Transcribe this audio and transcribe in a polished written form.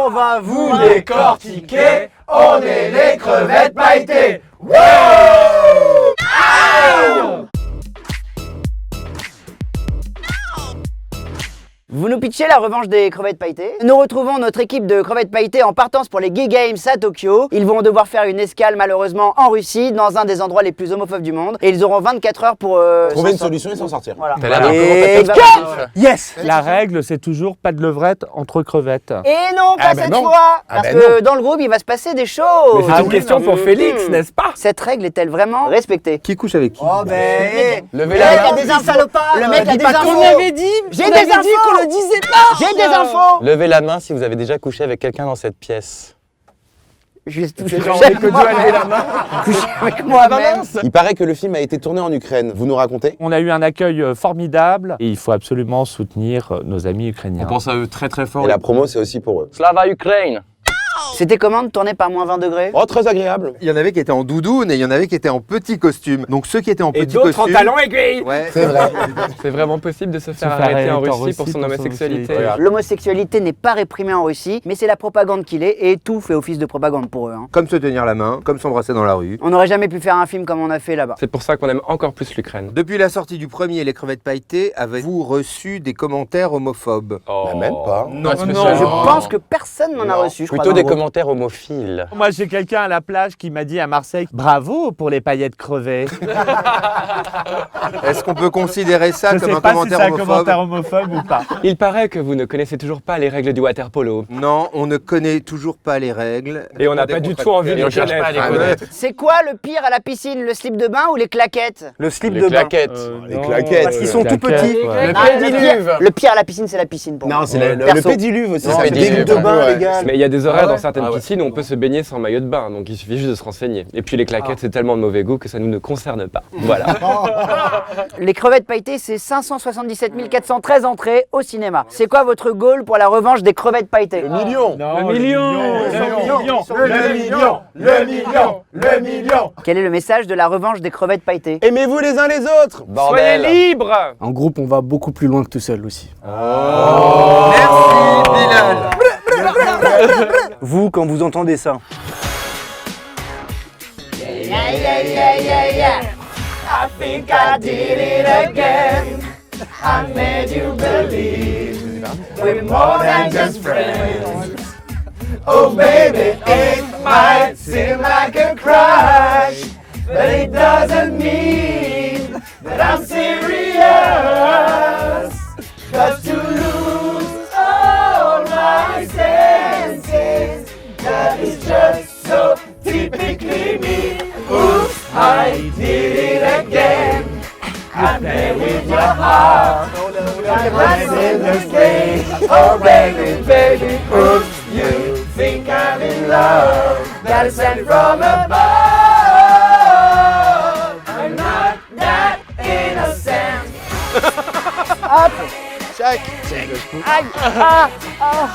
On va vous décortiquer, on est les crevettes pailletées. Vous nous pitchez la revanche des crevettes pailletées. Nous retrouvons notre équipe de crevettes pailletées en partance pour les Gay Games à Tokyo. Ils vont devoir faire une escale malheureusement en Russie, dans un des endroits les plus homophobes du monde. Et ils auront 24 heures pour trouver une solution et s'en sortir. Voilà. T'as l'air d'un peu Et compétitif. Yes. La règle, c'est toujours pas de levrette entre crevettes. Et non, pas cette fois. Parce que dans le groupe, il va se passer des choses. Mais c'est une question pour Félix, n'est-ce pas? Cette règle est-elle vraiment respectée? Qui couche avec qui? Oh ben, Levez le mec la a main. des infos. Le mec a des infos. On avait dit, J'ai on des avait dit infos. qu'on le disait pas. J'ai des infos. Levez la main si vous avez déjà couché avec quelqu'un dans cette pièce. Juste C'est genre, on est que deux à lever la main. coucher avec moi-même. Il paraît que le film a été tourné en Ukraine. Vous nous racontez? On a eu un accueil formidable et il faut absolument soutenir nos amis ukrainiens. On pense à eux très très fort. Et la promo, c'est aussi pour eux. Slava Ukraine. C'était comment de tourner par moins 20 degrés? Oh, très agréable. Il y en avait qui étaient en doudoune et il y en avait qui étaient en petit costume. Donc ceux qui étaient en Et petit d'autres en costume... talons aiguilles. Ouais, C'est vrai. C'est vraiment possible de se faire faire arrêter en arrêter en Russie pour Russie son pour son homosexualité. homosexualité. L'homosexualité n'est pas réprimée en Russie, mais c'est la propagande qu'il est et tout fait office de propagande pour eux. Hein. Comme se tenir la main, comme s'embrasser dans la rue. On n'aurait jamais pu faire un film comme on a fait là-bas. C'est pour ça qu'on aime encore plus l'Ukraine. Depuis la sortie du premier Les crevettes pailletées, avez-vous reçu des commentaires homophobes? Bah, même pas. Non, Je pense que personne n'en a reçu, je crois. Plutôt dans des le groupe. commentaires homophiles. Moi, j'ai quelqu'un à la plage qui m'a dit à Marseille « Bravo pour les paillettes crevées ». Est-ce qu'on peut considérer ça Je comme sais un pas si commentaire c'est un homophobe? commentaire homophobe ou pas. Il paraît que vous ne connaissez toujours pas les règles du waterpolo. Non, on ne connaît toujours pas les règles. Et on n'a pas du tout envie de les cherche pas à les connaître. connaître. C'est quoi le pire à la piscine, le slip de bain ou les claquettes? Le slip Les de bain. claquettes. Les claquettes. Parce qu'ils sont tout Claquettes, petits. ouais. Le Ah, pédiluve. le pire à la piscine, c'est la piscine pour moi. Non, c'est le Perso. pédiluve aussi. Non, Ça fait pédiluve, des gouttes de bain, ouais. les gars. Mais il y a des horaires Ah ouais. dans certaines Ah ouais. piscines où on peut se baigner sans maillot de bain, donc il suffit juste de se renseigner. Et puis les claquettes, c'est tellement de mauvais goût que ça nous ne concerne pas. Voilà. Les crevettes pailletées, c'est 577 413 entrées au cinéma. C'est quoi votre goal pour la revanche des crevettes pailletées? Le million. Le million. Quel est le message de la revanche des crevettes pailletées? Aimez-vous les uns les autres. Soyez libres. En groupe, on va beaucoup plus loin que tout seul aussi. Merci, Bilal. Vous, quand vous entendez ça, Oh baby, it might seem like a crush, but it doesn't mean that I'm serious. 'Cause to lose all my senses, that is just so typically me. Oops, I did it again. I play with your heart. I'm in the state. Oh baby, baby, oops, you think I'm in love. That is sent from above. I'm not that innocent. Hop! Check. Aïe! Ah! Ah!